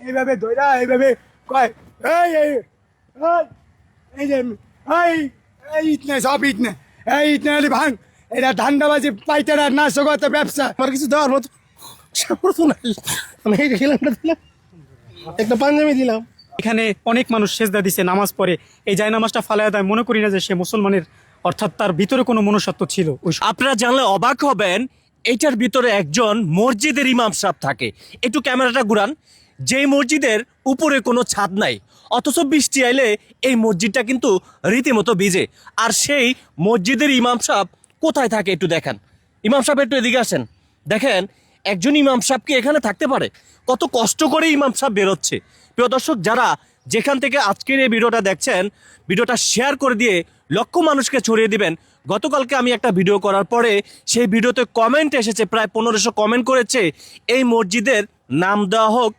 এইভাবে ধইরা এইভাবে কয় এই এই এই এই যে এই এই ইতনে সব ইতনে এই ইতনে আলি ভাঙ এটা ধান্দাবাজি পাইতারা নাশকতা ব্যবসা আমার কিছু দেওয়ার মতো সামর্থ্য নাই। আমি এই খেলামটা দিলাম, একটা পাঞ্জাবি দিলাম। এখানে অনেক মানুষ সেজদা দিছে, নামাজ পড়ে। এই জায় নামাজটা ফালায়া দেয়, মনে করি না যে সে মুসলমানের, অর্থাৎ তার ভিতরে কোনো মনুষ্যত্ব ছিল। আপনারা জানলে অবাক হবেন, এটার ভিতরে একজন মসজিদের ইমাম সাহেব থাকে। একটু ক্যামেরাটা ঘুরান। যেই মসজিদের উপরে কোনো ছাদ নাই, অথচ বৃষ্টি আইলে এই মসজিদটা কিন্তু রীতিমতো ভিজে। আর সেই মসজিদের ইমাম সাহেব কোথায় থাকে একটু দেখেন। ইমাম সাহেব একটু এদিকে আসেন, দেখেন একজন ইমাম সাহেব কি এখানে থাকতে পারে? কত কষ্ট করে ইমাম সাহেব বেরোচ্ছে। প্রিয় দর্শক, যারা যেখান থেকে আজকের এই ভিডিওটা দেখছেন, ভিডিওটা শেয়ার করে দিয়ে লক্ষ মানুষকে ছড়িয়ে দিবেন। গতকালকে আমি একটা ভিডিও করার পরে সেই ভিডিওতে কমেন্ট এসেছে, প্রায় 1500 কমেন্ট করেছে এই মসজিদের নাম দেওয়া হোক